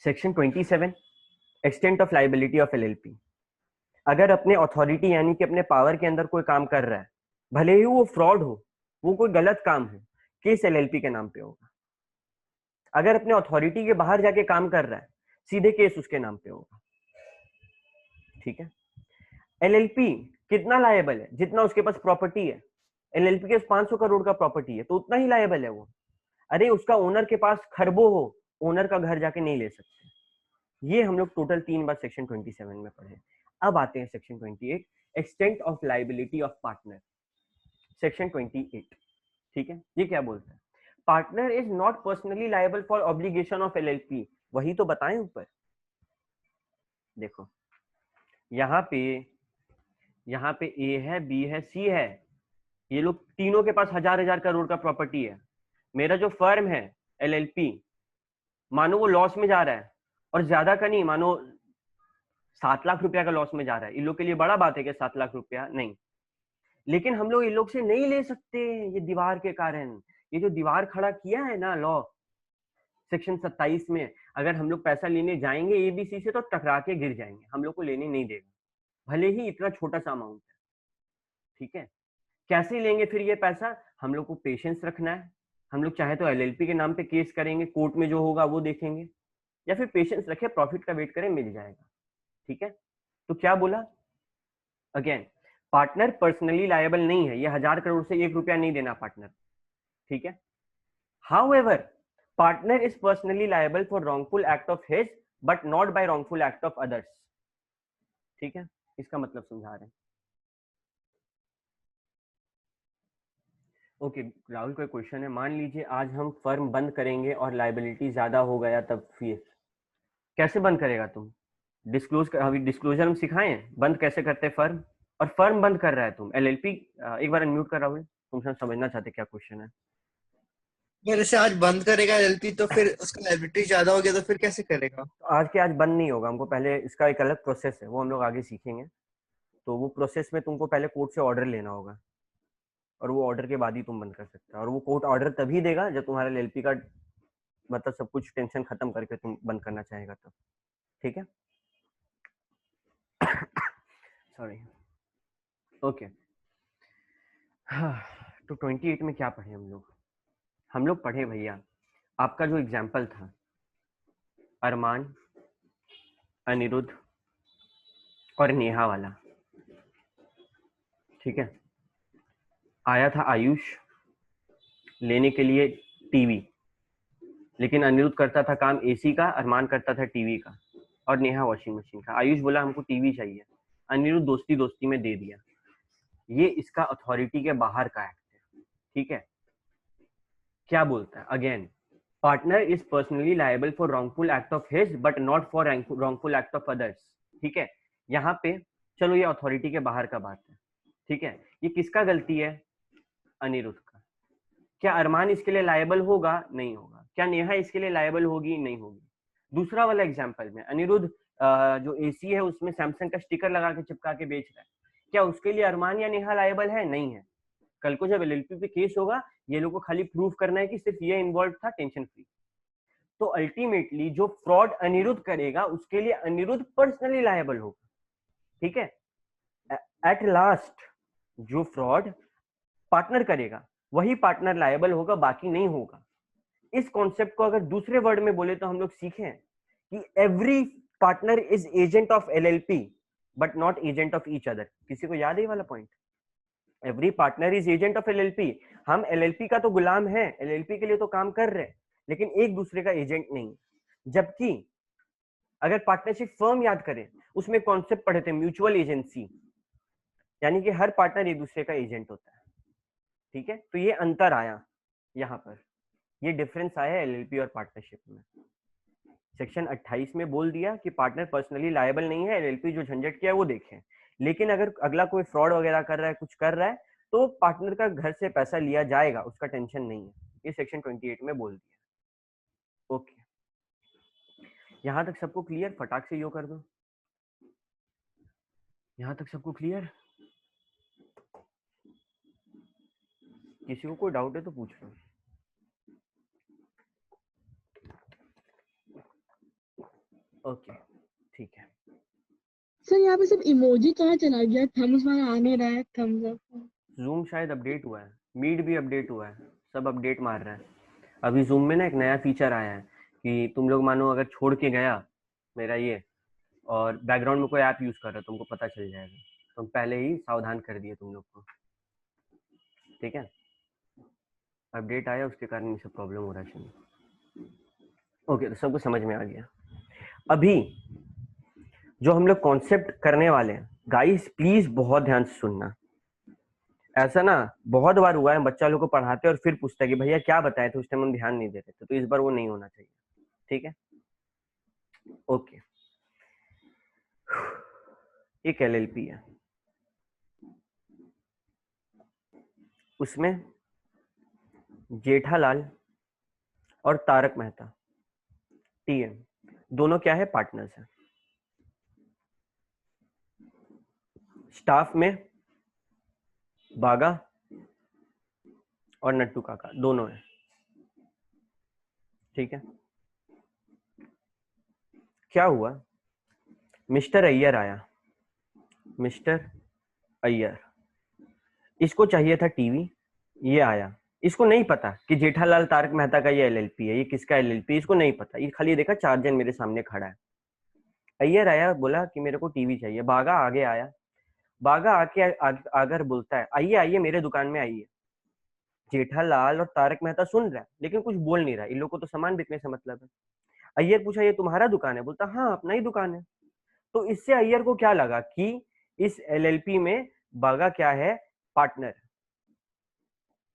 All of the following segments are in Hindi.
Section 27 extent of liability of LLP. अगर अपने अथॉरिटी यानी कि अपने पावर के अंदर कोई काम कर रहा है, भले ही वो फ्रॉड हो, वो कोई गलत काम हो, केस एलएलपी के नाम पे होगा। अगर अपने अथॉरिटी के बाहर जाके काम कर रहा है, सीधे केस उसके नाम पे होगा। ठीक है। एलएलपी कितना लायबल है? जितना उसके पास प्रॉपर्टी है। एलएलपी के पास 500 करोड़ का प्रॉपर्टी है तो उतना ही लायबल है वो। अरे उसका ओनर के पास खरबों हो, ओनर का घर जाके नहीं ले सकते। ये हम लोग टोटल 3 बार सेक्शन 27 में पढ़े। अब आते हैं section 28, extent of liability of partner. Section 28, ठीक है, ये क्या बोलता है? Partner is not personally liable for obligation of LLP. वही तो बताएं ऊपर। देखो यहाँ पे ए है, बी है, सी है। ये लोग तीनों के पास हजार हजार करोड़ का प्रॉपर्टी है। मेरा जो फर्म है एलएलपी, मानो वो लॉस में जा रहा है, और ज्यादा का नहीं, मानो 7 लाख रुपया का लॉस में जा रहा है। इन लोग के लिए बड़ा बात है कि 7 लाख रुपया नहीं, लेकिन हम लोग इन लोग से नहीं ले सकते ये दीवार के कारण। ये जो दीवार खड़ा किया है ना लॉ सेक्शन 27 में, अगर हम लोग पैसा लेने जाएंगे एबीसी से तो टकरा के गिर जाएंगे, हम लोग को लेने नहीं देगा, भले ही इतना छोटा सा अमाउंट है। ठीक है। कैसे लेंगे फिर ये पैसा? हम लोग को पेशेंस रखना है। हम लोग चाहे तो एलएलपी के नाम पे केस करेंगे, कोर्ट में जो होगा वो देखेंगे, या फिर पेशेंस रखे, प्रॉफिट का वेट करें, मिल जाएगा। ठीक है। तो क्या बोला अगेन, पार्टनर पर्सनली लायबल नहीं है, ये 1000 करोड़ से 1 रुपया नहीं देना पार्टनर। ठीक है। However partner is personally liable for wrongful act of his but not by wrongful act of others. ठीक है, इसका मतलब समझा रहे हैं। ओके, राहुल का क्वेश्चन है, मान लीजिए आज हम फर्म बंद करेंगे और लायबिलिटी ज्यादा हो गया, तब फिर कैसे बंद करेगा तुम? अभी डिस्क्लोजर हम सिखाएं बंद कैसे करते हैं फर्म, और फर्म बंद कर रहा है तुम एलएलपी। एक बार अनम्यूट कर राहुल, तुम सब समझना चाहते क्या क्वेश्चन है। मेरे से आज बंद करेगा एलपी तो फिर उसका लाइबिलिटी ज्यादा हो गया तो फिर कैसे करेगा? तो आज के आज बंद नहीं होगा, हमको पहले इसका एक अलग प्रोसेस है, वो हम लोग आगे सीखेंगे। तो वो प्रोसेस में तुमको पहले कोर्ट से ऑर्डर लेना होगा, और वो ऑर्डर के बाद ही तुम बंद कर सकते हो। और वो कोर्ट ऑर्डर तभी देगा जब तुम्हारा एलएलपी का मतलब सब कुछ टेंशन खत्म करके तुम बंद करना चाहेगा तब। ठीक है। सॉरी। ओके। तो 28 में क्या पढ़े हम लोग? हम लोग पढ़े भैया आपका जो एग्जाम्पल था, अरमान, अनिरुद्ध और नेहा वाला। ठीक है। आया था आयुष लेने के लिए टीवी, लेकिन अनिरुद्ध करता था काम एसी का, अरमान करता था टीवी का, और नेहा वॉशिंग मशीन का। आयुष बोला हमको टीवी चाहिए, अनिरुद्ध दोस्ती दोस्ती में दे दिया। ये इसका अथॉरिटी के बाहर का एक्ट है। ठीक है। क्या बोलता है again, partner is personally liable for wrongful act of his but not for wrongful act of others. ठीक है। यहाँ पे चलो ये अथॉरिटी के बाहर का बात है। ठीक है। ये किसका गलती है? अनिरुद्ध का। क्या अरमान इसके लिए लायबल होगा? नहीं होगा। क्या नेहा इसके लिए लायबल होगी? नहीं होगी। दूसरा वाला एग्जाम्पल में अनिरुद्ध जो एसी है उसमें सैमसंग का स्टिकर लगा के चिपका के बेच रहा है, क्या उसके लिए अरमान या नेहा लायबल है? नहीं है। कल को जब एलएलपी पे केस होगा, ये लोग को खाली प्रूव करना है कि सिर्फ ये इन्वॉल्व था, टेंशन फ्री। तो अल्टीमेटली जो फ्रॉड अनिरुद्ध करेगा उसके लिए अनिरुद्ध पर्सनली लायबल होगा। ठीक है। एट लास्ट जो फ्रॉड पार्टनर करेगा वही पार्टनर लायबल होगा, बाकी नहीं होगा। इस कॉन्सेप्ट को अगर दूसरे वर्ड में बोले तो हम लोग सीखें कि every partner is agent of LLP but not agent of each other. किसी को याद है वाला point? Every partner is agent of LLP. हम एलएलपी का तो गुलाम है, एलएलपी के लिए तो काम कर रहे हैं, लेकिन एक दूसरे का एजेंट नहीं। जबकि अगर पार्टनरशिप फर्म याद करें, उसमें कॉन्सेप्ट पढ़े थे म्यूचुअल एजेंसी, यानी कि हर पार्टनर एक दूसरे का एजेंट होता है। ठीक है। तो ये अंतर आया यहाँ पर, ये डिफरेंस आया एलएलपी और पार्टनरशिप में। सेक्शन 28 में बोल दिया कि पार्टनर पर्सनली लायबल नहीं है, एलएलपी जो झंझट किया है वो देखें। लेकिन अगर अगला कोई फ्रॉड वगैरह कर रहा है, कुछ कर रहा है, तो पार्टनर का घर से पैसा लिया जाएगा, उसका टेंशन नहीं है। ये सेक्शन 28 में बोल दिया। ओके, यहां तक सबको क्लियर? फटाक से यो कर दो। यहां तक सबको क्लियर? किसी को कोई डाउट है तो पूछ लो। ओके ठीक है। सर यहाँ पे सब इमोजी कहाँ चला गया? थम्स वाला आ नहीं रहा है, थम्स अप। जूम शायद अपडेट हुआ है, मीट भी अपडेट हुआ है, सब अपडेट मार रहा है। अभी जूम में ना एक नया फीचर आया है कि तुम लोग मानो अगर छोड़ के गया मेरा ये और बैकग्राउंड में कोई ऐप यूज कर रहा है तुमको पता चल जाएगा, तुम पहले ही सावधान कर दिए तुम लोग को, ठीक है। अपडेट आया उसके कारण ये सब प्रॉब्लम हो रहा है। चलिए ओके, तो सबको समझ में आ गया। अभी जो हम लोग कॉन्सेप्ट करने वाले हैं गाइस, प्लीज बहुत ध्यान से सुनना। ऐसा ना बहुत बार हुआ है, बच्चा लोग को पढ़ाते और फिर पूछता है कि भैया क्या बताए थे, उस टाइम हम ध्यान नहीं देते थे, तो इस बार वो नहीं होना चाहिए, ठीक है। ओके, एक एलएलपी है, उसमें जेठालाल और तारक मेहता टीएम दोनों क्या है, पार्टनर्स हैं। स्टाफ में बागा और नट्टू काका दोनों हैं, ठीक है। क्या हुआ, मिस्टर अय्यर आया, मिस्टर अय्यर, इसको चाहिए था टीवी, ये आया, इसको नहीं पता कि जेठालाल तारक मेहता का ये एलएलपी है, ये किसका एलएलपी, इसको नहीं पता, ये खाली देखा चार्जर मेरे सामने खड़ा है। अय्यर आया, बोला कि मेरे को टीवी चाहिए, बागा आगे आया, बागा आके अगर बोलता है आइए आइए मेरे दुकान में आइए, जेठालाल और तारक मेहता सुन रहा है लेकिन कुछ बोल नहीं रहा, इन लोगों को तो सामान बिकने से मतलब है। अय्यर पूछा ये तुम्हारा दुकान है, बोलता हाँ अपना ही दुकान है। तो इससे अय्यर को क्या लगा कि इस एलएलपी में बागा क्या है, पार्टनर,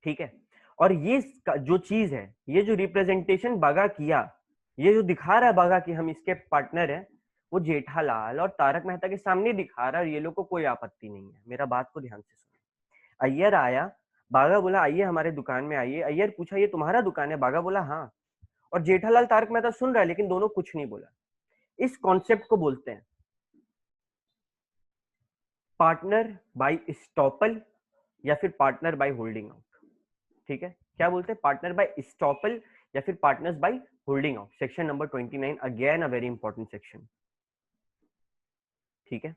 ठीक है। और ये जो चीज है, ये जो रिप्रेजेंटेशन बागा किया, ये जो दिखा रहा है बागा कि हम इसके पार्टनर हैं, वो जेठालाल और तारक मेहता के सामने दिखा रहा है और ये लोग को कोई आपत्ति नहीं है। मेरा बात को ध्यान से सुनो। अय्यर आया, बागा बोला आइए हमारे दुकान में आइए, अय्यर पूछा ये तुम्हारा दुकान है, बागा बोला हाँ, और जेठालाल तारक मेहता सुन रहा है लेकिन दोनों कुछ नहीं बोला। इस कॉन्सेप्ट को बोलते हैं पार्टनर बाय स्टॉपल या फिर पार्टनर बाय होल्डिंग आउट, ठीक है। क्या बोलते हैं, पार्टनर बाय स्टॉपल या फिर partners by holding out. Section number 29, again a very important section, ठीक है।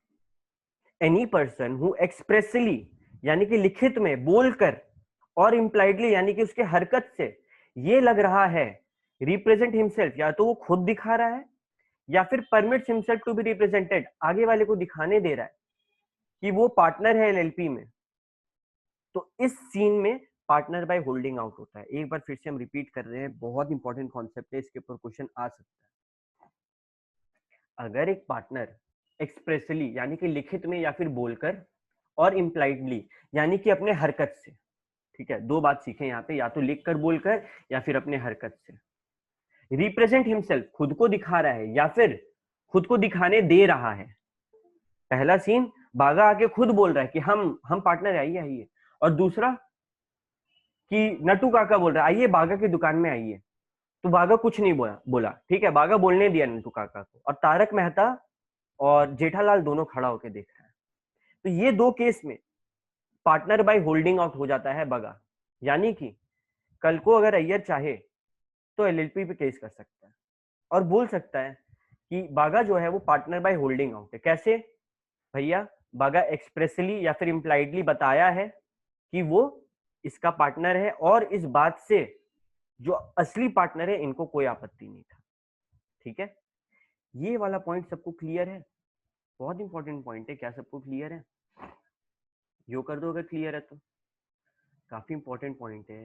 एनी पर्सन हु एक्सप्रेसली यानी कि लिखित में बोलकर और इंप्लाइडली यानी कि उसके हरकत से ये लग रहा है रिप्रेजेंट हिमसेल्फ, या तो वो खुद दिखा रहा है या फिर permits himself to be represented, आगे वाले को दिखाने दे रहा है कि वो पार्टनर है एलएलपी में, तो इस सीन में पार्टनर बाय होल्डिंग आउट होता है। एक बार फिर से हम रिपीट कर रहे हैं, बहुत इंपॉर्टेंट कॉन्सेप्ट है, इसके ऊपर क्वेश्चन आ सकता है। अगर एक पार्टनर एक्सप्रेसली यानी कि लिखित में या फिर बोलकर और इम्प्लाइडली यानी कि अपने हरकत से, ठीक है, दो बात सीखें यहाँ पे, या तो लिखकर बोलकर या फिर अपने हरकत से, रिप्रेजेंट हिमसेल्फ खुद को दिखा रहा है या फिर खुद को दिखाने दे रहा है। पहला सीन बागा आके खुद बोल रहा है कि हम पार्टनर आइए आइए, और दूसरा कि नटू काका बोल रहा है आइए बागा की दुकान में आइए, तो बागा कुछ नहीं बोला, ठीक है, बागा बोलने दिया नटू काका को, और तारक मेहता और जेठालाल दोनों खड़ा होकर देख रहे हैं। तो ये दो केस में पार्टनर बाय होल्डिंग आउट हो जाता है बागा, यानी कि कल को अगर अय्यर चाहे तो एलएलपी पे केस कर सकता है और बोल सकता है कि बागा जो है वो पार्टनर बाय होल्डिंग आउट है। कैसे भैया, बागा एक्सप्रेसली या फिर इम्प्लाइडली बताया है कि वो इसका पार्टनर है और इस बात से जो असली पार्टनर है इनको कोई आपत्ति नहीं था, ठीक है। ये वाला पॉइंट सबको क्लियर है, बहुत इंपॉर्टेंट पॉइंट है, क्या सबको क्लियर है? यो कर दो अगर क्लियर है तो, काफी इंपॉर्टेंट पॉइंट है।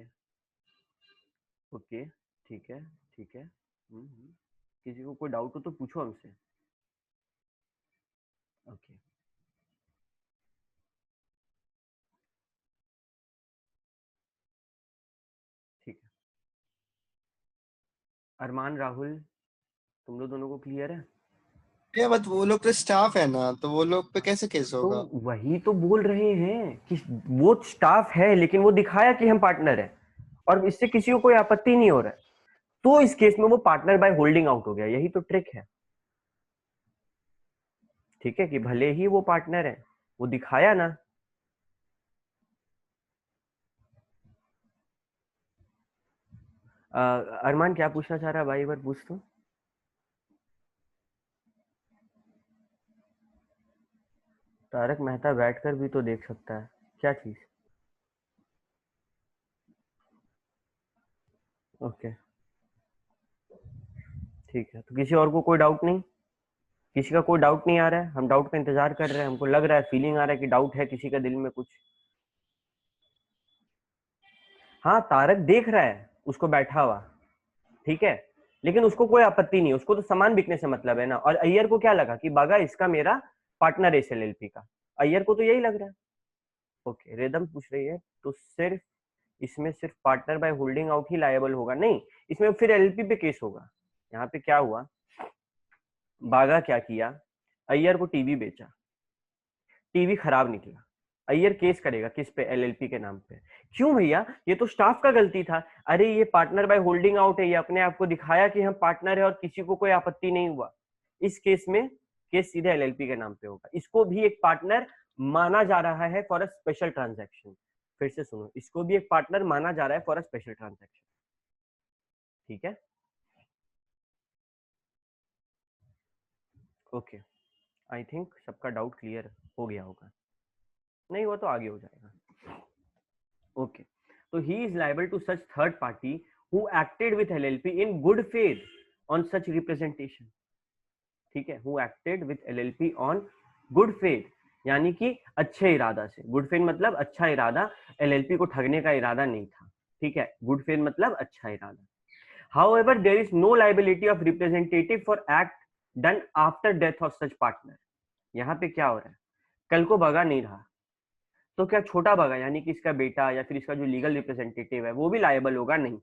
ओके ठीक है ठीक है। किसी को कोई डाउट हो तो पूछो हमसे। ओके ठीक है। अरमान राहुल, तुम लोग दोनों को क्लियर है? ये बट वो लोग तो स्टाफ है ना, तो वो लोग पे कैसे केस तो होगा? वही तो बोल रहे हैं कि वो स्टाफ है लेकिन वो दिखाया कि हम पार्टनर है और इससे किसी को कोई आपत्ति नहीं हो रहा है, तो इस केस में वो पार्टनर बाय होल्डिंग आउट हो गया। यही तो ट्रिक है, ठीक है, कि भले ही वो पार्टनर है, वो दिखाया ना। अरमान क्या पूछना चाह रहा है भाई, एक बार पूछ तो। तारक मेहता बैठकर भी तो देख सकता है, क्या चीज? ओके ठीक है, तो किसी और को कोई डाउट नहीं? किसी का कोई डाउट नहीं आ रहा है? हम डाउट का इंतजार कर रहे हैं, हमको लग रहा है, फीलिंग आ रहा है कि डाउट है किसी का दिल में कुछ। हाँ तारक देख रहा है उसको बैठा हुआ, ठीक है, लेकिन उसको कोई आपत्ति नहीं, उसको तो सामान बिकने से मतलब है ना। और अय्यर को क्या लगा कि बागा इसका मेरा पार्टनर है इस एलएलपी का, अय्यर को तो यही लग रहा है। ओके रिदम पूछ रही है तो सिर्फ इसमें सिर्फ partner by holding out he liable होगा? नहीं, इसमें फिर एलएलपी पे केस होगा। यहाँ पे क्या हुआ, बागा क्या किया, अय्यर को टीवी बेचा, टीवी खराब निकला, अय्यर केस करेगा किस पे? एलएलपी के नाम पे। क्यों भैया, ये तो स्टाफ का गलती था। अरे ये पार्टनर बाय होल्डिंग आउट है, ये अपने आप को दिखाया कि हम पार्टनर है और किसी को कोई आपत्ति नहीं हुआ। इस केस में केस सीधे एलएलपी के नाम पे होगा। इसको भी एक पार्टनर माना जा रहा है फॉर अ स्पेशल ट्रांजैक्शन। फिर से सुनो, इसको भी एक पार्टनर माना जा रहा है फॉर अ स्पेशल ट्रांजैक्शन, ठीक है? ओके आई थिंक सबका डाउट क्लियर हो गया होगा, नहीं हुआ तो आगे हो जाएगा। ओके तो he is liable to such third party who acted with LLP in good faith on such representation, ठीक है, who acted with LLP on good faith, यानी कि अच्छे इरादा से। गुड फेथ मतलब अच्छा इरादा, एलएलपी को ठगने का इरादा नहीं था, ठीक है, गुड फेथ मतलब अच्छा इरादा। However, there is no liability of representative for act done after death of such partner. यहाँ पे क्या हो रहा है, कल को बगा नहीं रहा तो क्या छोटा बगा यानी कि इसका बेटा या फिर इसका जो लीगल रिप्रेजेंटेटिव है वो भी लायबल होगा? नहीं,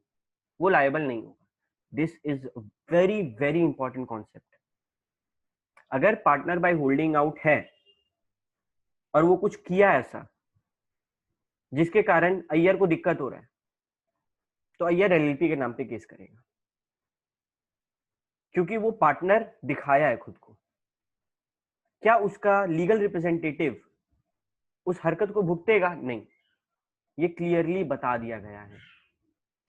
वो लायबल नहीं होगा। This is very very important concept. अगर पार्टनर बाय होल्डिंग आउट है और वो कुछ किया ऐसा जिसके कारण अय्यर को दिक्कत हो रहा है, तो अय्यर एलएलपी के नाम पे केस करेगा, क्योंकि वो पार्टनर दिखाया है खुद को। क्या उसका लीगल रिप्रेजेंटेटिव उस हरकत को भुगतेगा? नहीं, ये क्लियरली बता दिया गया है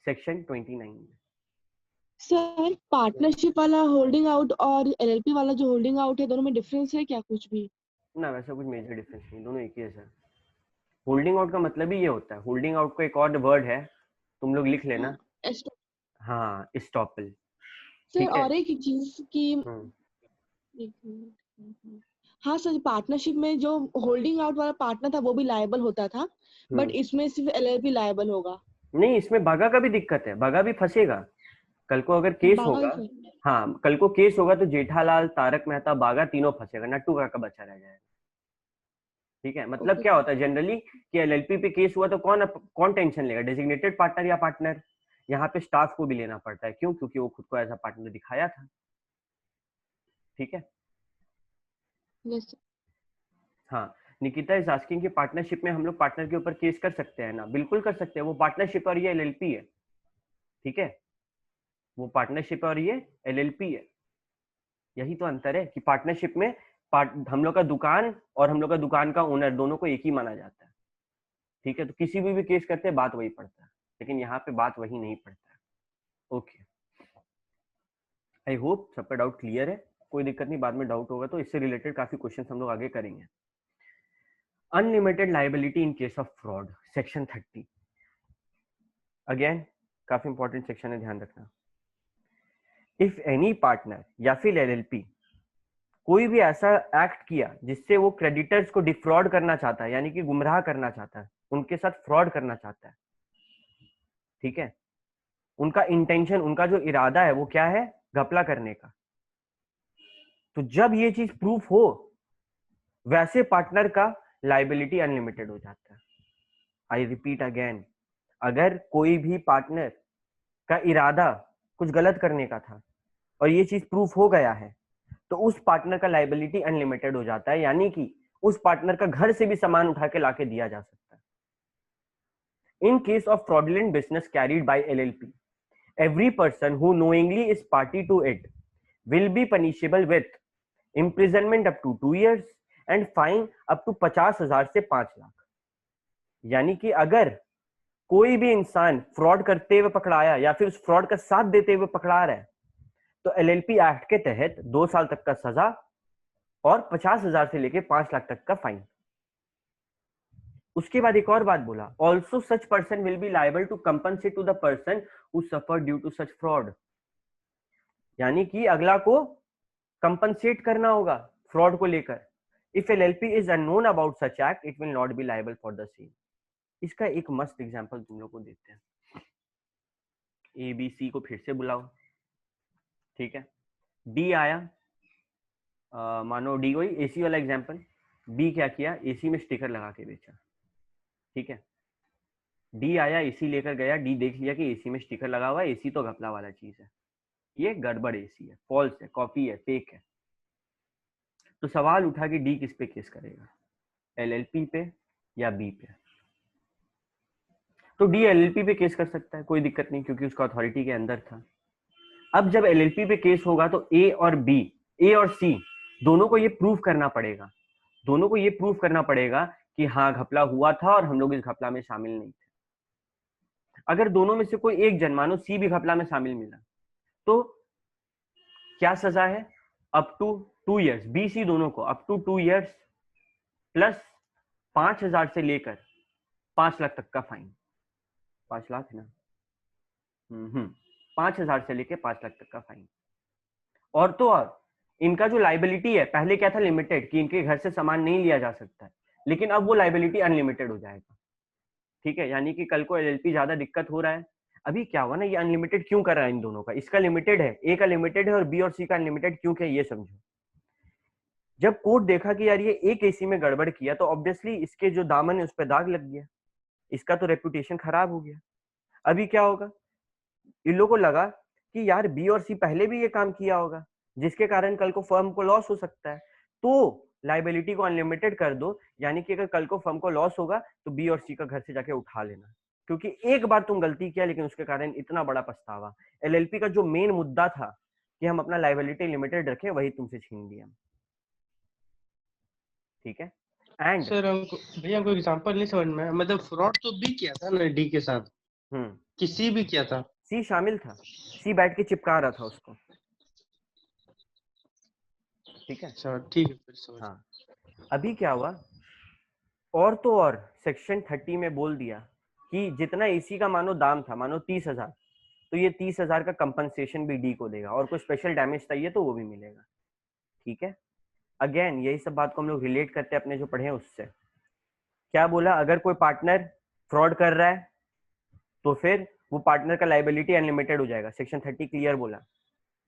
सेक्शन 29 में। सर पार्टनरशिप वाला होल्डिंग आउट और एलएलपी वाला जो होल्डिंग आउट है, दोनों में डिफरेंस है क्या कुछ भी? ना वैसा कुछ मेजर डिफरेंस नहीं, दोनों एक ही है। होल्डिंग आउट का मतलब ही ये होता है, होल्डिंग आउट को एक और वर्ड है, तुम लोग लिख लेना, हाँ स्टॉपल, सर ठीक है। और एक चीज की एक मिनट, हाँ सर, पार्टनरशिप में जो होल्डिंग आउट वाला पार्टनर था वो भी लायबल होता था, बट इसमें सिर्फ एलएलपी लायबल होगा। नहीं, इसमें बागा का भी दिक्कत है, बागा भी फंसेगा कल को अगर केस होगा। हाँ कल को केस होगा तो जेठालाल, तारक मेहता, बागा तीनों फंसेगा, नट्टू काका बचा रह जाएगा, ठीक है। मतलब क्या होता है जनरली कि एलएलपी पे केस हुआ तो कौन टेंशन लेगा, डेजिग्नेटेड पार्टनर या पार्टनर? यहाँ पे स्टाफ को भी लेना पड़ता है, क्यों? क्योंकि वो खुद को एज अ पार्टनर दिखाया था, ठीक है। yes. हाँ निकिता इज आस्किंग कि पार्टनरशिप में हम लोग पार्टनर के ऊपर केस कर सकते हैं ना? बिल्कुल कर सकते हैं, वो पार्टनरशिप और ये एलएलपी है, ठीक है, वो पार्टनरशिप और ये एलएलपी है। यही तो अंतर है कि पार्टनरशिप में हम लोग का दुकान और हम लोग का दुकान का ओनर दोनों को एक ही माना जाता है, ठीक है, तो किसी भी केस करते हैं बात वही पड़ता है, लेकिन यहाँ पे बात वही नहीं पड़ता है। ओके आई होप सबका डाउट क्लियर है, कोई दिक्कत नहीं, बाद में डाउट होगा तो इससे रिलेटेड काफी क्वेश्चन हम लोग आगे करेंगे। Unlimited liability in case of fraud, section 30, again काफी इंपॉर्टेंट सेक्शन है, ध्यान रखना। इफ एनी पार्टनर या फिर एलएलपी कोई भी ऐसा एक्ट किया जिससे वो क्रेडिटर्स को डिफ्रॉड करना चाहता है, यानी कि गुमराह करना चाहता है, उनके साथ फ्रॉड करना चाहता है, ठीक है, उनका इंटेंशन, उनका जो इरादा है वो क्या है, घपला करने का, तो जब ये चीज प्रूफ हो वैसे पार्टनर का लाइबिलिटी अनलिमिटेड हो जाता है। आई रिपीट अगेन, अगर कोई भी पार्टनर का इरादा कुछ गलत करने का था और ये चीज प्रूफ हो गया है तो उस पार्टनर का लाइबिलिटी अनलिमिटेड हो जाता है, यानी कि उस पार्टनर का घर से भी सामान उठा के लाके दिया जा सकता है। In case of fraudulent business carried bye LLP, every person who knowingly is party to it will be punishable with imprisonment up to 2 years and fine up to 50,000 से 5 लाख। यानी कि अगर कोई भी इंसान फ्रॉड करते हुए पकड़ाया या फिर उस फ्रॉड का साथ देते हुए पकड़ा रहा है तो एलएलपी एक्ट के तहत 2 साल तक का सजा और 50,000 से लेके 5 लाख तक का फाइन, उसके बाद एक और बात बोला, also such person will be liable to compensate to the person who suffer due to such fraud. यानी कि अगला को कंपनसेट करना होगा फ्रॉड को लेकर। If LLP is unknown about such act it will not be liable for the same. इसका एक मस्त एग्जांपल तुम लोग को देते हैं। ए बी सी को फिर से बुलाओ, ठीक है। डी आया, मानो डी कोई एसी वाला एग्जांपल। डी क्या किया, एसी में स्टिकर लगा के बेचा, ठीक है। डी आया, एसी लेकर गया, डी देख लिया कि एसी में स्टिकर लगा हुआ है, एसी तो घपला वाला चीज है, ये गड़बड़ एसी है, फॉल्स है, कॉपी है, फेक है। तो सवाल उठा कि डी किस पे केस करेगा, एलएलपी पे या बी पे। तो डी एलएलपी पे केस कर सकता है, कोई दिक्कत नहीं, क्योंकि उसका अथॉरिटी के अंदर था। अब जब एलएलपी पे केस होगा तो ए और बी, ए और सी दोनों को ये प्रूव करना पड़ेगा, दोनों को ये प्रूव करना पड़ेगा कि हाँ घपला हुआ था और हम लोग इस घपला में शामिल नहीं थे। अगर दोनों में से कोई एक जन, मानो सी भी घपला में शामिल मिला, तो क्या सजा है, up to 2 years, B C दोनों को अप टू 2 years प्लस 5,000 से लेकर 5 लाख तक का फाइन। 5 लाख है ना, 5,000 से लेकर 5 लाख तक का फाइन। और तो और इनका जो लाइबिलिटी है, पहले क्या था लिमिटेड, कि इनके घर से सामान नहीं लिया जा सकता है, लेकिन अब वो लाइबिलिटी अनलिमिटेड हो जाएगा, ठीक है। यानी कि कल को एलएलपी ज्यादा दिक्कत हो रहा है, अभी क्या हुआ ना, ये अनलिमिटेड क्यों कर रहा है इन दोनों का, इसका लिमिटेड है, ए का लिमिटेड है और बी और सी का अनलिमिटेड क्यों है, ये समझो। जब कोर्ट देखा कि यार ये एक एसी में गड़बड़ किया, तो ऑब्वियसली इसके जो दामन है उस पर दाग लग गया, इसका तो रेपुटेशन खराब हो गया। अभी क्या होगा, इन लोगों को लगा कि यार बी और सी पहले भी ये काम किया होगा, जिसके कारण कल को फर्म को लॉस हो सकता है, तो लाइबिलिटी को अनलिमिटेड कर दो। यानी कि अगर कल को फर्म को लॉस होगा तो बी और सी का घर से जाके उठा लेना, क्योंकि एक बार तुम गलती किया लेकिन उसके कारण इतना बड़ा पछतावा। एलएलपी का जो मेन मुद्दा था कि हम अपना लाइबिलिटी लिमिटेड रखें, वही तुमसे छीन लिया, ठीक है। एंड सर हमको भैया हमको एग्जांपल नहीं समझ में आया, मतलब फ्रॉड तो बी किया था ना डी के साथ, कि सी भी किया था? सी शामिल था, सी बैठ के चिपका रहा था उसको, ठीक है। अच्छा ठीक है, फिर समझ। हाँ, अभी क्या हुआ, और तो और सेक्शन 30 में बोल दिया कि जितना एसी का मानो दाम था, मानो 30,000, तो ये 30,000 का कंपनसेशन भी डी को देगा, और कोई स्पेशल डैमेज चाहिए तो वो भी मिलेगा, ठीक है। अगेन यही सब बात को हम लोग रिलेट करते हैं अपने जो पढ़े हैं उससे। क्या बोला, अगर कोई पार्टनर फ्रॉड कर रहा है तो फिर वो पार्टनर का लाइबिलिटी अनलिमिटेड हो जाएगा, सेक्शन 30 क्लियर बोला।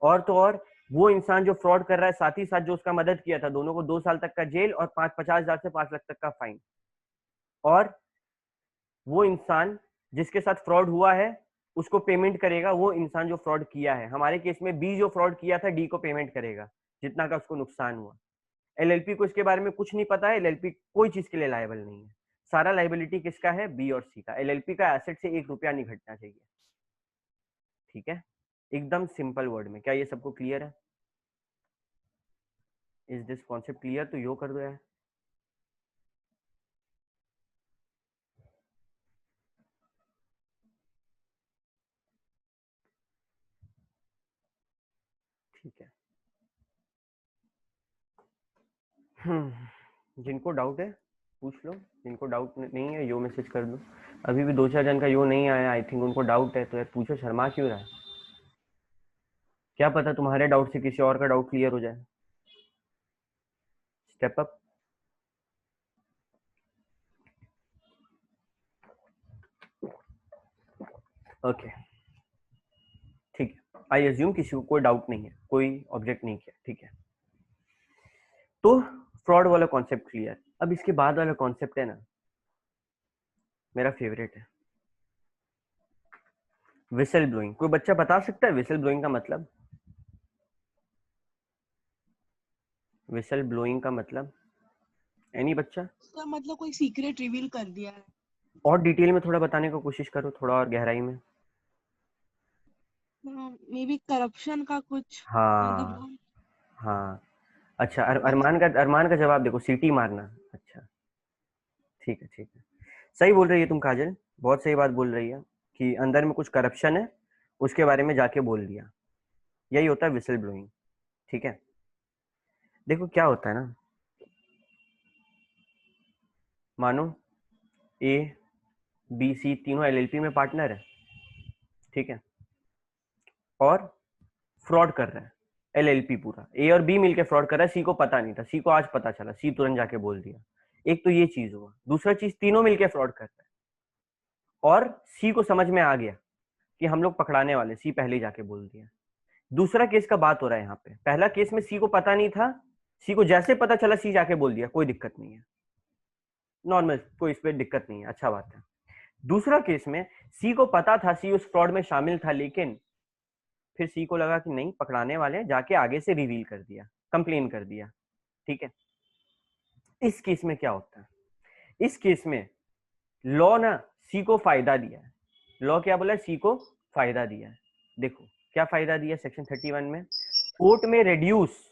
और तो और वो इंसान जो फ्रॉड कर रहा है, साथ ही साथ जो उसका मदद किया था, दोनों को 2 साल तक का जेल और 50,000 से 5 लाख तक का फाइन। और वो इंसान जिसके साथ फ्रॉड हुआ है उसको पेमेंट करेगा वो इंसान जो फ्रॉड किया है। हमारे केस में बी जो फ्रॉड किया था डी को पेमेंट करेगा जितना का उसको नुकसान हुआ। एलएलपी को इसके बारे में कुछ नहीं पता है, एलएलपी कोई चीज के लिए लायबल नहीं है, सारा लाइबिलिटी किसका है, बी और सी का। एलएलपी का एसेट से 1 रुपया नहीं घटना चाहिए, ठीक है। एकदम सिंपल वर्ड में, क्या ये सबको क्लियर है? Is this concept clear? तो यो कर दो यार। ठीक है, जिनको डाउट है पूछ लो, जिनको डाउट नहीं है यो मैसेज कर दो। अभी भी 2-4 जन का यो नहीं आया, आई थिंक उनको डाउट है, तो यार पूछो, शर्मा क्यों रहा है? क्या पता तुम्हारे डाउट से किसी और का डाउट क्लियर हो जाए। Step up. ओके ठीक है, आई अज्यूम किसी को कोई डाउट नहीं है, कोई ऑब्जेक्ट नहीं किया, ठीक है। तो फ्रॉड वाला कॉन्सेप्ट क्लियर। अब इसके बाद वाला कॉन्सेप्ट है ना, मेरा फेवरेट है, विसल ब्लोइंग। कोई बच्चा बता सकता है विसल ब्लोइंग का मतलब? विसल ब्लोइंग का मतलब एनी बच्चा? इसका मतलब कोई सीक्रेट रिवील कर दिया है। और डिटेल में थोड़ा बताने की कोशिश करो, थोड़ा और गहराई में। मे बी करप्शन का कुछ, हाँ मतलब हाँ, अच्छा। अरमान का जवाब देखो, सीटी मारना। अच्छा ठीक है, ठीक है, सही बोल रही है तुम काजल, बहुत सही बात बोल रही है कि अंदर में कुछ करप्शन है, उसके बारे में जाके बोल दिया, यही होता है विसल ब्लोइंग, ठीक है। देखो क्या होता है ना, मानो ए बी सी तीनों एलएलपी में पार्टनर है, ठीक है, और फ्रॉड कर रहा है एलएलपी पूरा। ए और बी मिलकर फ्रॉड कर रहा है, सी को पता नहीं था, सी को आज पता चला, सी तुरंत जाके बोल दिया। एक तो ये चीज हुआ। दूसरा चीज, तीनों मिलकर फ्रॉड कर रहा है और सी को समझ में आ गया कि हम लोग पकड़ाने वाले, सी पहले ही जाके बोल दिया। दूसरा केस का बात हो रहा है यहाँ पे। पहला केस में सी को पता नहीं था, सी को जैसे पता चला सी जाके बोल दिया, कोई दिक्कत नहीं है, नॉर्मल, कोई इस पे दिक्कत नहीं है, अच्छा बात है। दूसरा केस में सी को पता था, सी उस फ्रॉड में शामिल था, लेकिन फिर सी को लगा कि नहीं पकड़ाने वाले, जाके आगे से रिवील कर दिया, कंप्लेन कर दिया, ठीक है। इस केस में क्या होता है, इस केस में लॉ ना सी को फायदा दिया है। लॉ क्या बोला है, सी को फायदा दिया है। देखो क्या फायदा दिया सेक्शन 31 में, कोर्ट में रिड्यूस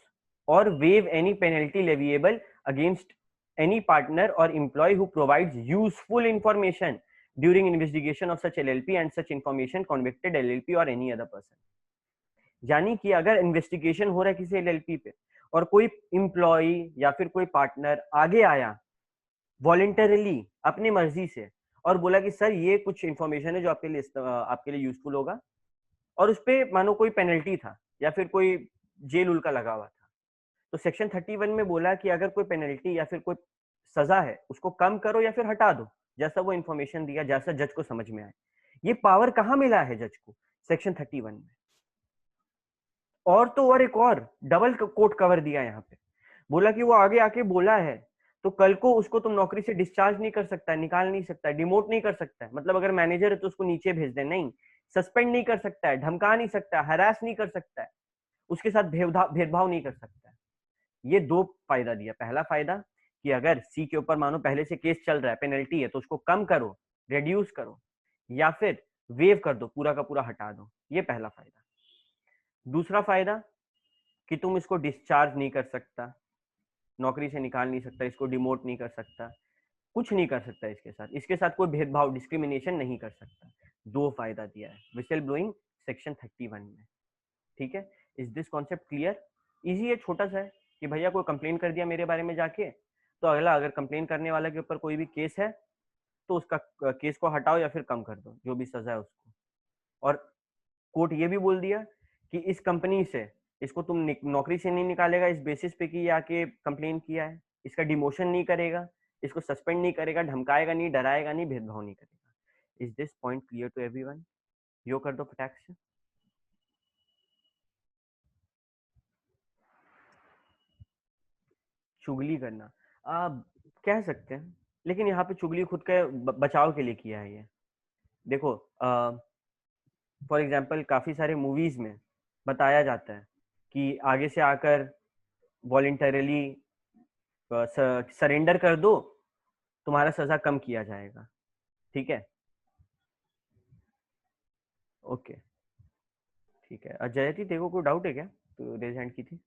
और wave any penalty leviable against any partner or employee who provides useful information during investigation of such LLP and such information convicted LLP or any other person। यानी कि अगर इन्वेस्टिगेशन हो रहा है किसी एलएलपी पे और कोई एम्प्लॉय या फिर कोई पार्टनर आगे आया वॉलंटरली अपनी मर्जी से और बोला कि सर ये कुछ इंफॉर्मेशन है जो आपके लिए यूजफुल होगा, और उस पर मानो कोई पेनल्टी था या फिर कोई जेल उल का लगा हुआ था, तो सेक्शन 31 में बोला कि अगर कोई पेनल्टी या फिर कोई सजा है उसको कम करो या फिर हटा दो, जैसा वो इंफॉर्मेशन दिया, जैसा जज को समझ में आए। ये पावर कहाँ मिला है जज को, सेक्शन 31 में। और तो और एक और डबल कोट कवर दिया यहाँ पे, बोला कि वो आगे आके बोला है तो कल को उसको तुम नौकरी से डिस्चार्ज नहीं कर सकता, निकाल नहीं सकता, डिमोट नहीं कर सकता। मतलब अगर मैनेजर है तो उसको नीचे भेज दे, नहीं, सस्पेंड नहीं कर सकता है, धमका नहीं सकता, हरास नहीं कर सकता है, उसके साथ भेदभाव नहीं कर सकता है। ये दो फायदा दिया। पहला फायदा कि अगर सी के ऊपर मानो पहले से केस चल रहा है, पेनल्टी है, तो उसको कम करो, रिड्यूस करो, या फिर वेव कर दो, पूरा का पूरा हटा दो, ये पहला फायदा। दूसरा फायदा कि तुम इसको डिस्चार्ज नहीं कर सकता, नौकरी से निकाल नहीं सकता, इसको डिमोट नहीं कर सकता, कुछ नहीं कर सकता इसके साथ कोई भेदभाव, डिस्क्रिमिनेशन नहीं कर सकता। दो फायदा दिया है विसल ब्लोइंग सेक्शन 31 में, ठीक है। Is this concept clear? Easy है, छोटा सा है कि भैया कोई कंप्लेन कर दिया मेरे बारे में जाके, तो अगला अगर कंप्लेन करने वाले के ऊपर कोई भी केस है तो उसका केस को हटाओ या फिर कम कर दो, जो भी सजा है उसको। और कोर्ट ये भी बोल दिया कि इस कंपनी से इसको तुम नौकरी से नहीं निकालेगा इस बेसिस पे कि ये आके कंप्लेन किया है, इसका डिमोशन नहीं करेगा, इसको सस्पेंड नहीं करेगा, धमकाएगा नहीं, डराएगा नहीं, भेदभाव नहीं करेगा। Is this point clear to everyone? यो कर दो फटाक से। चुगली करना कह सकते हैं, लेकिन यहाँ पे चुगली खुद के बचाव के लिए किया है ये। देखो फॉर एग्जाम्पल काफी सारे मूवीज में बताया जाता है कि आगे से आकर वॉलेंटरली सरेंडर कर दो, तुम्हारा सजा कम किया जाएगा, ठीक है, ओके, ठीक है। जयती देखो कोई डाउट है क्या? तो रेज हैंड की थी।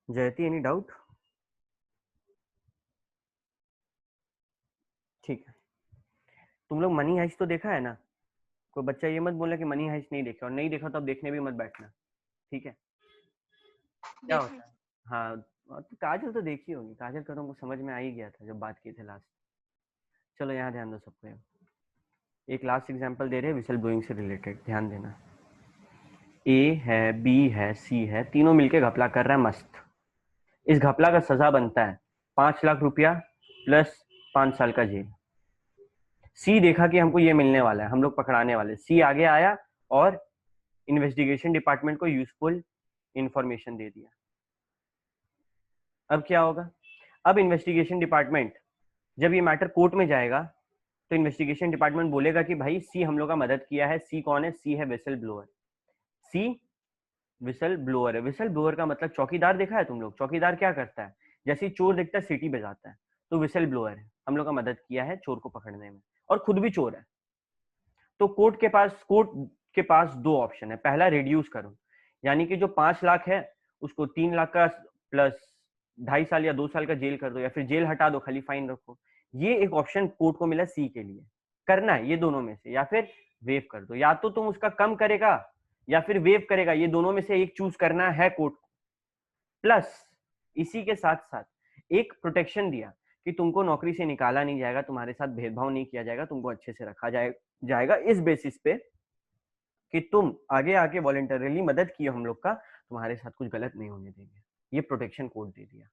जयती एनी डाउट? ठीक है। तुम लोग मनी हाइस्ट तो देखा है ना? कोई बच्चा ये मत बोलना कि मनी हाइस्ट नहीं देखा, और नहीं देखा तो अब देखने भी मत बैठना, ठीक है। क्या होता है? हाँ तो काजल तो देखी होगी, काजल का तुमको समझ में आ ही गया था जब बात की थी लास्ट। चलो यहाँ ध्यान दो सबको, एक लास्ट एग्जांपल दे रहे हैं विसल ब्लोइंग से रिलेटेड, ध्यान देना। ए है, बी है, सी है, तीनों मिलके घपला कर रहा है मस्त। इस घपला का सजा बनता है 5 लाख रुपया प्लस 5 साल का जेल। सी देखा कि हमको ये मिलने वाला है, हम लोग पकड़ाने वाले, सी आगे आया और इन्वेस्टिगेशन डिपार्टमेंट को यूजफुल इंफॉर्मेशन दे दिया। अब क्या होगा? अब इन्वेस्टिगेशन डिपार्टमेंट जब ये मैटर कोर्ट में जाएगा तो इन्वेस्टिगेशन डिपार्टमेंट बोलेगा कि भाई सी हम लोग का मदद किया है। सी कौन है? सी है विसल ब्लोअर। सी विसल ब्लोअर है। विसल ब्लोअर का मतलब चौकीदार देखा है तुम लोग? चौकीदार क्या करता है? जैसे चोर दिखता है सीटी बजाता है, तो विसल ब्लोअर है, हम लोग का मदद किया है चोर को पकड़ने में, और खुद भी चोर है। तो कोर्ट के पास दो ऑप्शन है। पहला, रिड्यूस करो, यानी कि जो 5 लाख है उसको 3 लाख का प्लस 2.5 साल या 2 साल का जेल कर दो, या फिर जेल हटा दो, खाली फाइन रखो। ये एक ऑप्शन कोर्ट को मिला सी के लिए, करना है ये दोनों में से, या फिर वेव कर दो। या तो तुम उसका कम करेगा या फिर वेव करेगा, ये दोनों में से एक चूज करना है कोर्ट को। प्लस इसी के साथ साथ एक प्रोटेक्शन दिया कि तुमको नौकरी से निकाला नहीं जाएगा, तुम्हारे साथ भेदभाव नहीं किया जाएगा, तुमको अच्छे से रखा जाएगा इस बेसिस पे कि तुम आगे आके वॉलंटरली मदद किए हम लोग का, तुम्हारे साथ कुछ गलत नहीं होने देंगे। ये प्रोटेक्शन कोड दे दिया।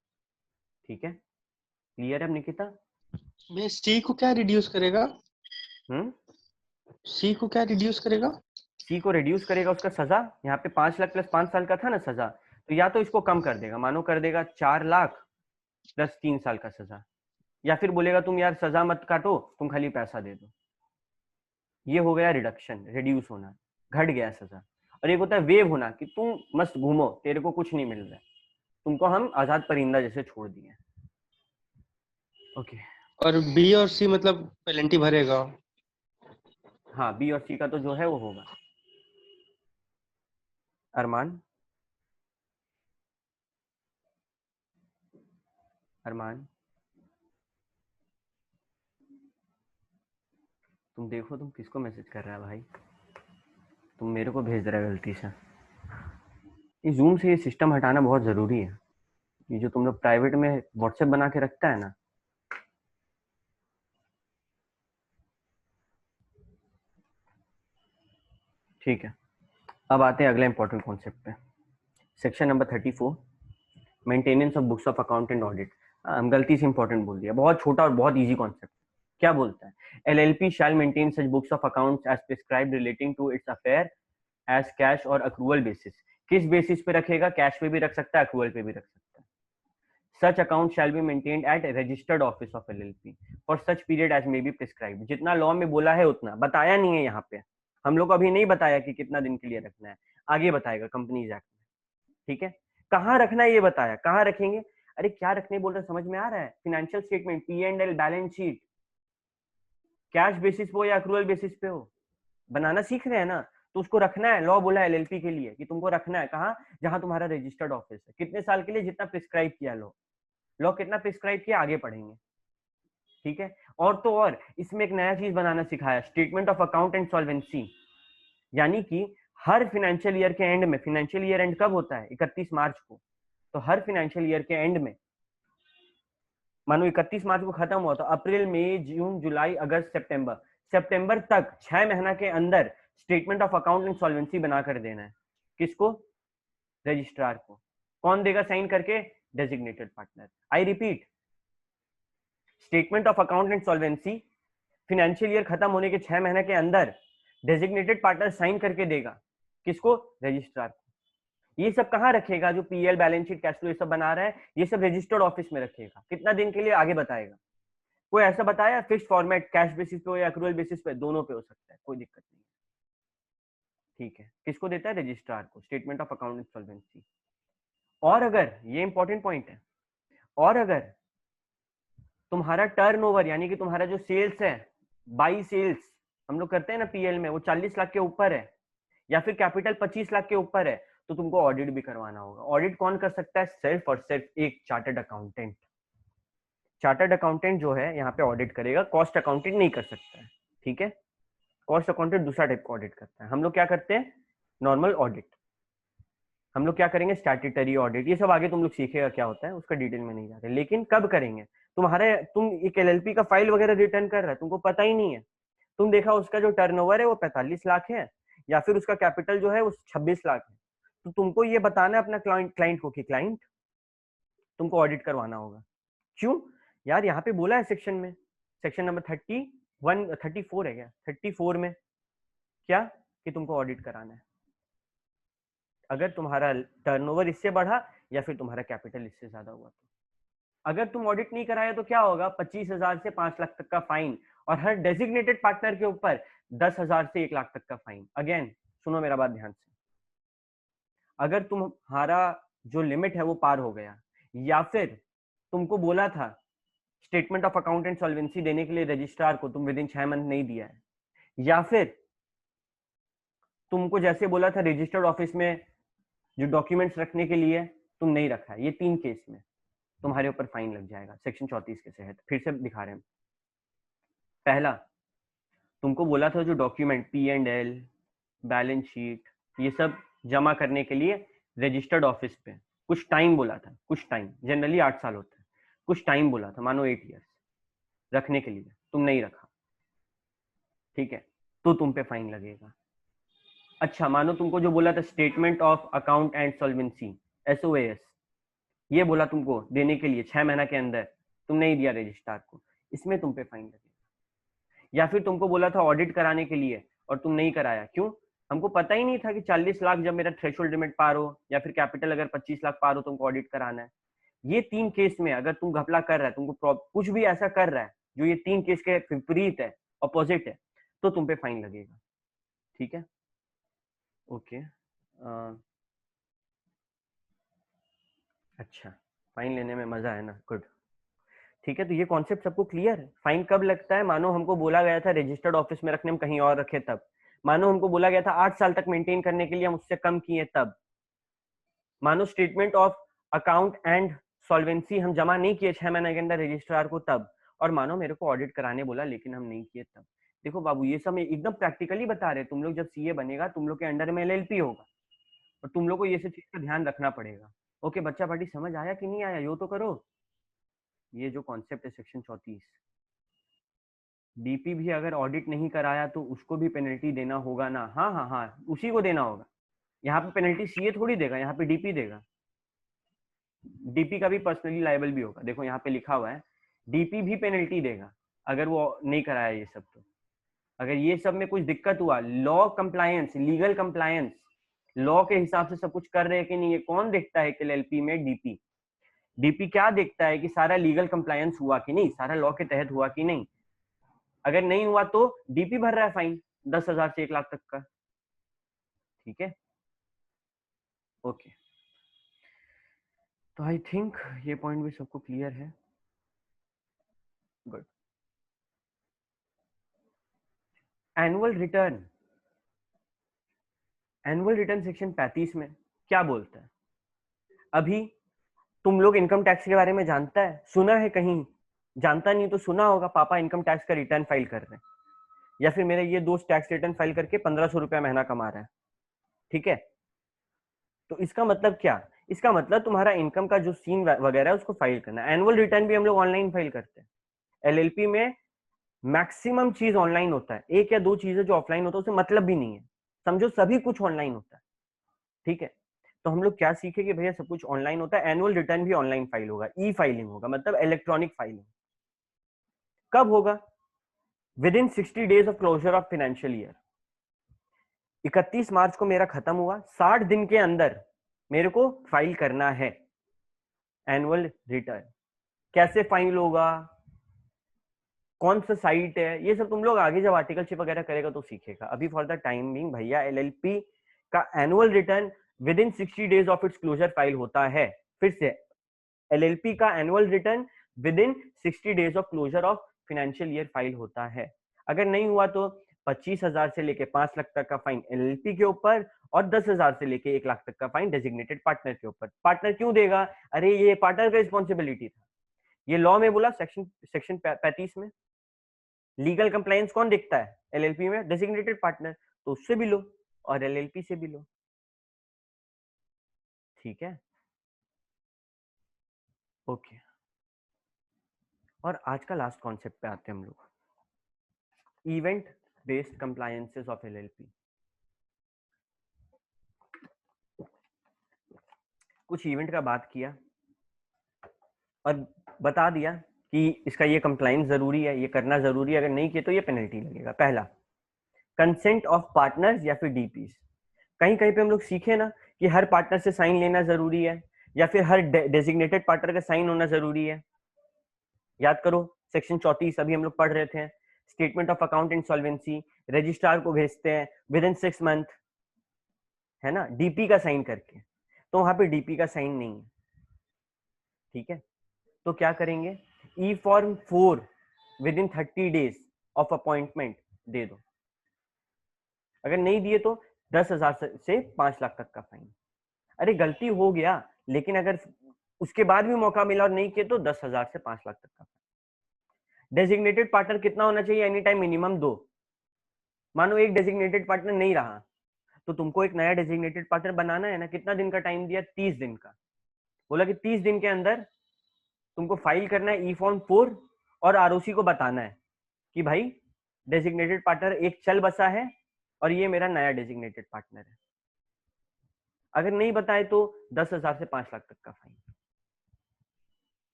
ठीक है, क्लियर है अब निकिता? मैं सी को क्या रिड्यूस करेगा? सी को क्या रिड्यूस करेगा? सी को रिड्यूस करेगा उसका सजा। यहाँ पे 5 लाख प्लस 5 साल का था ना सजा, तो या तो इसको कम कर देगा, मानो कर देगा 4 लाख प्लस 3 साल का सजा, या फिर बोलेगा तुम यार सजा मत काटो, तुम खाली पैसा दे दो। ये हो गया रिडक्शन, रिड्यूस होना, घट गया सजा। और एक होता है वेव होना कि तुम मस्त घूमो, तेरे को कुछ नहीं मिल रहा है, तुमको हम आजाद परिंदा जैसे छोड़ दिए। ओके। और बी और सी मतलब पेनल्टी भरेगा? हाँ, बी और सी का तो जो है वो होगा। अरमान, अरमान तुम देखो तुम किसको मैसेज कर रहा है भाई? तुम मेरे को भेज रहा है गलती से। इस जूम से ये सिस्टम हटाना बहुत जरूरी है। ये जो तुम लोग प्राइवेट में व्हाट्सएप बना के रखता है ना, ठीक है। अब आते हैं अगले इंपॉर्टेंट कॉन्सेप्ट पे, section number 34, maintenance of books of account and audit. हम गलती से इंपॉर्टेंट बोल दिया, बहुत छोटा और बहुत इजी कॉन्सेप्ट। क्या बोलता है? LLP shall maintain such books of accounts as prescribed relating to its affair as cash और अक्रूवल बेसिस। किस बेसिस पे रखेगा? कैश पे भी रख सकता है, अक्रूवल पे भी रख सकता है। Such account shall be maintained at registered office of LLP for such period as may be prescribed. जितना लॉ में बोला है उतना बताया नहीं है यहाँ पे, हम लोग को अभी नहीं बताया कि कितना दिन के लिए रखना है, आगे बताएगा कंपनीज एक्ट में। ठीक है, कहाँ रखना है ये बताया, कहाँ रखेंगे? अरे क्या रखने बोल रहे, समझ में आ रहा है? Financial statement, P&L, balance sheet, cash basis पे हो या अक्रूवल बेसिस पे हो, बनाना सीख रहे हैं ना, तो उसको रखना है। लॉ बोला है LLP के लिए कि तुमको रखना है कहाँ? जहां तुम्हारा रजिस्टर्ड ऑफिस है। कितने साल के लिए? जितना प्रिस्क्राइब किया लॉ कितना प्रिस्क्राइब किया आगे पढ़ेंगे। ठीक है, और तो और इसमें एक नया चीज बनाना सिखाया, statement of account and solvency. यानी कि हर फाइनेंशियल ईयर के एंड में, फाइनेंशियल ईयर एंड कब होता है? 31 मार्च को। तो हर फाइनेंशियल ईयर के एंड में, मानो 31 मार्च को खत्म हुआ तो अप्रैल, मई, जून, जुलाई, अगस्त, सितंबर तक 6 महीना के अंदर statement of account and solvency बनाकर देना है। किसको? रजिस्ट्रार को। कौन देगा साइन करके? Designated partner. I repeat, statement of account and solvency financial year खत्म होने के 6 महीने के अंदर डेजिग्नेटेड पार्टनर साइन करके देगा। किसको? रजिस्ट्रार को। ये सब कहाँ रखेगा? जो PL, balance sheet, cash flow ये सब बना रहा है, ये सब रजिस्टर्ड ऑफिस में रखेगा। कितना दिन के लिए आगे बताएगा। कोई ऐसा बताया फिक्स फॉर्मेट, कैश बेसिस पे हो या अक्रूवल बेसिस पे, दोनों पे हो सकता है, कोई दिक्कत नहीं। ठीक है, किसको देता है? रजिस्ट्रार को, statement of account and solvency. और अगर, ये इंपॉर्टेंट पॉइंट है, और अगर तुम्हारा टर्नओवर यानी कि तुम्हारा जो सेल्स है, बाई सेल्स हम लोग करते हैं ना PL में, वो 40 लाख के ऊपर है या फिर कैपिटल 25 लाख के ऊपर है, तो तुमको ऑडिट भी करवाना होगा। ऑडिट कौन कर सकता है? सिर्फ और सिर्फ एक चार्टर्ड अकाउंटेंट। चार्टर्ड अकाउंटेंट जो है यहाँ पे ऑडिट करेगा, कॉस्ट अकाउंटेंट नहीं कर सकता है। ठीक है, कॉस्ट अकाउंटेंट दूसरा टाइप का ऑडिट करता है। हम लोग क्या करते हैं? Normal audit. हम लोग क्या करेंगे? Statutory audit. ये सब आगे तुम लोग सीखेगा क्या होता है, उसका डिटेल में नहीं जा रहे, लेकिन कब करेंगे? तुम एक LLP का फाइल वगैरह रिटर्न कर रहा है, तुमको पता ही नहीं है, तुम देखा उसका जो टर्नओवर है वो 45 लाख है या फिर उसका कैपिटल जो है वो 26 लाख है, तो तुमको ये बताना है अपना क्लाइंट को कि क्लाइंट तुमको ऑडिट करवाना होगा। क्यों यार? यहाँ पे बोला है सेक्शन में, सेक्शन नंबर 34 है क्या? 34 में क्या कि तुमको ऑडिट कराना है अगर तुम्हारा टर्नओवर इससे बढ़ा या फिर तुम्हारा कैपिटल इससे ज्यादा हुआ। तो अगर तुम ऑडिट नहीं कराया तो क्या होगा? 25,000 से 5 लाख तक का फाइन, और हर डेजिग्नेटेड पार्टनर के ऊपर 10,000 से 1 लाख तक का फाइन। अगेन सुनो मेरा बात ध्यान से, अगर तुम्हारा जो लिमिट है वो पार हो गया, या फिर तुमको बोला था statement of account and solvency देने के लिए रजिस्ट्रार को, तुम विदिन 6 मंथ नहीं दिया है, या फिर तुमको जैसे बोला था रजिस्टर्ड ऑफिस में जो डॉक्यूमेंट्स रखने के लिए तुम नहीं रखा है, ये 3 केस में तुम्हारे ऊपर फाइन लग जाएगा सेक्शन 34 के तहत। फिर से दिखा रहे हैं। पहला, तुमको बोला था जो डॉक्यूमेंट P&L, बैलेंस शीट ये सब जमा करने के लिए रजिस्टर्ड ऑफिस पे, कुछ टाइम बोला था, कुछ टाइम, जनरली 8 साल होता है, कुछ टाइम बोला था, मानो 8 ईयर्स रखने के लिए, तुम नहीं रखा, ठीक है, तो तुम पे फाइन लगेगा। अच्छा, मानो तुमको जो बोला था statement of account and solvency, SOAS, ये बोला तुमको देने के लिए 6 महीना के अंदर, तुम नहीं दिया रजिस्ट्रार को, इसमें तुम पे फाइन लगेगा। या फिर तुमको बोला था ऑडिट कराने के लिए और तुम नहीं कराया, क्यों? हमको पता ही नहीं था कि 40 लाख जब मेरा थ्रेशोल्ड लिमिट पार हो, या फिर कैपिटल अगर 25 लाख पार हो, तुमको ऑडिट कराना है। ये 3 केस में अगर तुम घपला कर रहा है, तुमको कुछ भी ऐसा कर रहा है जो ये 3 केस के विपरीत है, अपोजिट है, तो तुम पे फाइन लगेगा, ठीक है? ओके, अच्छा, फाइन लेने में मजा है ना, गुड, ठीक है। तो ये कॉन्सेप्ट सबको क्लियर है। फाइन कब लगता है? मानो हमको बोला गया था रजिस्टर्ड ऑफिस में रखने, हम कहीं और रखे तब। मानो हमको बोला गया था 8 साल तक मेंटेन करने के लिए, हम उससे कम किए तब। मानो statement of account and solvency हम जमा नहीं किए 6 महीने के अंदर रजिस्ट्रार को तब। और मानो मेरे को ऑडिट कराने बोला लेकिन हम नहीं किए तब। देखो बाबू, ये सब एकदम प्रैक्टिकली बता रहे, तुम लोग जब सीए बनेगा, तुम लोग के अंडर में LLP होगा और तुम लोग को ये सब चीज का ध्यान रखना पड़ेगा। ओके बच्चा पार्टी, समझ आया कि नहीं आया? यो तो करो। ये जो कॉन्सेप्ट है सेक्शन 34, डीपी भी अगर ऑडिट नहीं कराया तो उसको भी पेनल्टी देना होगा ना? हाँ हाँ हाँ, उसी को देना होगा। यहाँ पे पेनल्टी सीए थोड़ी देगा, यहाँ पे डीपी देगा। डीपी का भी पर्सनली लायबल भी होगा, देखो यहाँ पे लिखा हुआ है, डीपी भी पेनल्टी देगा अगर वो नहीं कराया ये सब। तो अगर ये सब में कुछ दिक्कत हुआ, law compliance, legal compliance, law के हिसाब से सब कुछ कर रहे हैं कि नहीं, ये कौन देखता है कि LLP में? डीपी। डीपी क्या देखता है कि सारा लीगल कंप्लायंस हुआ कि नहीं, सारा लॉ के तहत हुआ कि नहीं। अगर नहीं हुआ तो डीपी भर रहा है फाइन 10,000 से 1 लाख तक का, ठीक है? ओके, तो आई थिंक ये पॉइंट भी सबको क्लियर है। Good. Annual return, annual return section 35 में क्या बोलता है? अभी तुम लोग इनकम टैक्स के बारे में जानता है, सुना है कहीं? जानता नहीं तो सुना होगा, पापा इनकम टैक्स का रिटर्न फाइल कर रहे हैं, या फिर मेरे ये दोस्त टैक्स रिटर्न फाइल करके 1500 रुपया महीना कमा रहा है, ठीक है? तो इसका मतलब क्या? इसका मतलब तुम्हारा इनकम का जो सीन वगैरह है उसको फाइल करना है। एनुअल रिटर्न भी हम लोग ऑनलाइन फाइल करते हैं। LLP में मैक्सिमम चीज ऑनलाइन होता है, 1 या 2 चीजें जो ऑफलाइन होता है उसे मतलब भी नहीं है, समझो सभी कुछ ऑनलाइन होता है, ठीक है? तो हम लोग क्या सीखे कि भैया सब कुछ ऑनलाइन होता है, एनुअल रिटर्न भी ऑनलाइन फाइल होगा, ई फाइलिंग होगा, मतलब इलेक्ट्रॉनिक फाइलिंग। कब होगा? Within 60 days of closure of financial year. 31 मार्च को मेरा खत्म हुआ, 60 दिन के अंदर मेरे को फाइल करना है एनुअल रिटर्न। कैसे फाइल होगा, कौन सा साइट है, ये सब तुम लोग आगे जब आर्टिकलशिप वगैरह करेगा तो सीखेगा। अभी फॉर द टाइम बिंग भैया LLP का annual return within 60 days of its closure file होता है। फिर से LLP का annual return within 60 days of closure of financial year file होता है। अगर नहीं हुआ तो 25,000 से लेके 5 लाख तक का फाइन LLP के ऊपर, और 10,000 से लेके 1 लाख तक का फाइन डेजिग्नेटेड पार्टनर के ऊपर। पार्टनर क्यों देगा? अरे ये पार्टनर का रिस्पॉन्सिबिलिटी था, ये लॉ में बोला सेक्शन 35 में। लीगल कंप्लायंस कौन देखता है LLP में? डेजिग्नेटेड पार्टनर, तो उससे भी लो और LLP से भी लो, ठीक है? ओके, और आज का लास्ट कॉन्सेप्ट पे आते हैं हम लोग, event based compliances of LLP। कुछ इवेंट का बात किया और बता दिया कि इसका ये कंप्लायंस जरूरी है, ये करना जरूरी है, अगर नहीं किया तो ये पेनल्टी लगेगा। पहला, कंसेंट ऑफ पार्टनर्स या फिर DPs। कहीं कहीं पे हम लोग सीखे ना कि हर पार्टनर से साइन लेना जरूरी है, या फिर हर डेजिग्नेटेड पार्टनर का साइन होना जरूरी है। याद करो सेक्शन 34 अभी हम लोग पढ़ रहे थे, statement of account and solvency registrar को भेजते हैं विद इन 6 मंथ, है ना, DP का साइन करके। तो वहां पे DP का साइन नहीं है, ठीक है? तो क्या करेंगे? E form 4 within 30 days of appointment दे दो। अगर नहीं दिए तो 10,000 से 5 लाख तक का फाइन। अरे गलती हो गया, लेकिन अगर उसके बाद भी मौका मिला और नहीं किए तो 10,000 से 5 लाख तक का फाइन। डेजिग्नेटेड पार्टनर कितना होना चाहिए? Any time minimum 2। मानो एक डेजिग्नेटेड पार्टनर नहीं रहा तो तुमको एक नया डेजिग्नेटेड पार्टनर बनाना है ना, कितना दिन का टाइम दिया? 30 दिन का। बोला कि 30 दिन के अंदर तुमको फाइल करना है ई फॉर्म 4 और आरओसी को बताना है कि भाई डेजिग्नेटेड पार्टनर एक चल बसा है और ये मेरा नया डेजिग्नेटेड पार्टनर है। अगर नहीं बताए तो 10,000 से 5 लाख तक का फाइन।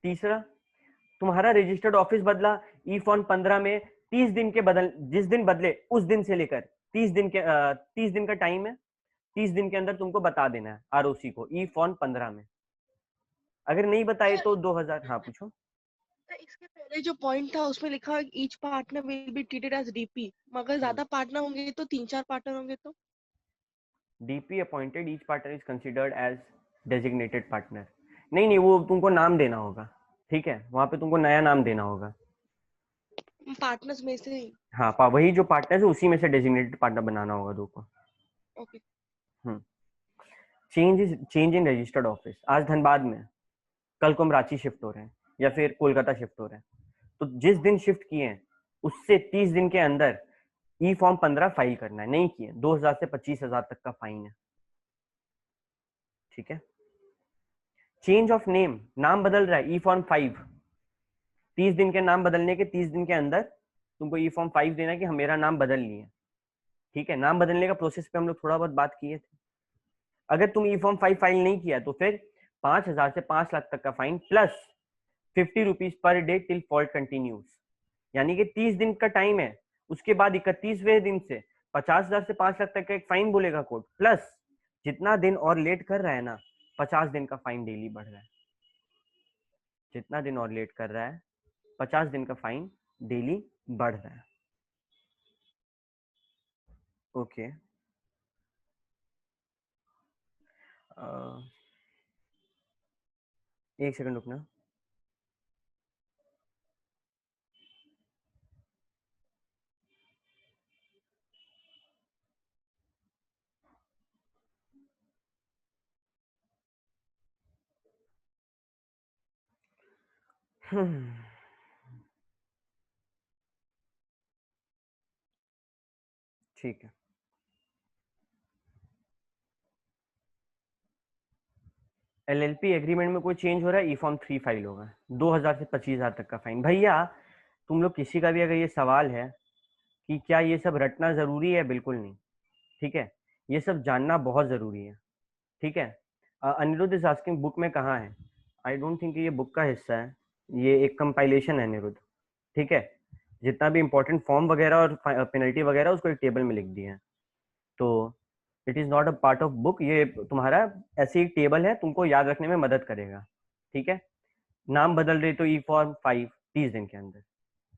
तीसरा, तुम्हारा रजिस्टर्ड ऑफिस बदला, ई फॉर्म 15 में 30 दिन के जिस दिन बदले उस दिन से लेकर 30 दिन का टाइम है, 30 दिन के अंदर तुमको बता देना है आरओसी को ई फॉर्म 15 में। अगर नहीं बताए तो 2000। हाँ पूछो। इसके पहले जो पॉइंट था उसमें लिखा each partner will be treated as DP, मगर ज्यादा पार्टनर होंगे तो 3-4 पार्टनर होंगे तो DP appointed each partner is considered as designated partner. नहीं, वो तुमको नाम देना होगा, ठीक है, वहां पे तुमको नया नाम देना होगा पार्टनर्स में से ही। हाँ, वही जो पार्टनर है उसी में से डेजिग्नेटेड पार्टनर बनाना होगा दो को। Okay. Change in registered office, आज धनबाद में, कल को हम रांची शिफ्ट हो रहे हैं या फिर कोलकाता शिफ्ट हो रहे हैं, तो जिस दिन शिफ्ट किए हैं उससे 30 दिन के अंदर ई फॉर्म 15 फाइल करना है। नहीं किए 2000 से 25,000 तक का फाइन है, ठीक है। चेंज ऑफ नेम, नाम बदल रहा है, ई फॉर्म 5, 30 दिन के नाम बदलने के 30 दिन के अंदर तुमको ई फॉर्म 5 देना है कि हम मेरा नाम बदल लिए, ठीक है। नाम बदलने का प्रोसेस पे हम लोग थोड़ा बहुत बात किए थे। अगर तुम ई फॉर्म 5 फाइल नहीं किया तो फिर 5,000 से 5 लाख तक का fine plus 50 rupees per day till fault continues. यानी कि 30 दिन का टाइम है, उसके बाद 31वें दिन से 50,000 से 5 लाख तक का एक फाइन बोलेगा कोर्ट, प्लस जितना दिन और लेट कर रहा है ना 50 दिन का फाइन डेली बढ़ रहा है। जितना दिन और लेट कर रहा है 50 दिन का फाइन डेली बढ़ रहा है। ओके, एक सेकंड रुकना। ठीक है, एलएलपी एग्रीमेंट में कोई चेंज हो रहा है, ई फॉर्म 3 फाइल होगा, 2000 से 25,000 तक का फाइन। भैया तुम लोग किसी का भी अगर ये सवाल है कि क्या ये सब रटना जरूरी है, बिल्कुल नहीं, ठीक है, ये सब जानना बहुत जरूरी है, ठीक है। अनिरुद्ध इज आस्किंग बुक में कहाँ है, आई डोंट थिंक ये बुक का हिस्सा है, ये एक कंपाइलेशन है अनिरुद्ध, ठीक है। जितना भी इंपॉर्टेंट फॉर्म वगैरह और पेनल्टी वगैरह उसको एक टेबल में लिख दिए हैं, तो it is not a part of book. ये तुम्हारा ऐसे एक टेबल है, तुमको याद रखने में मदद करेगा, ठीक है। नाम बदल रहे तो ई फॉर्म 5 30 दिन के अंदर,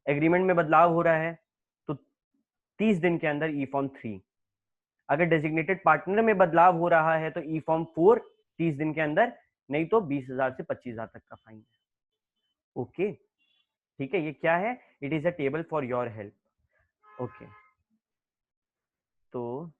एग्रीमेंट में बदलाव हो रहा है तो 30 दिन के अंदर ई फॉर्म 3, अगर डेजिग्नेटेड पार्टनर में बदलाव हो रहा है तो ई फॉर्म 4 30 दिन के अंदर, नहीं तो 20,000 से 25,000 तक का फाइन है। ओके, ठीक है, ये क्या है, it is a table for your help. Okay, तो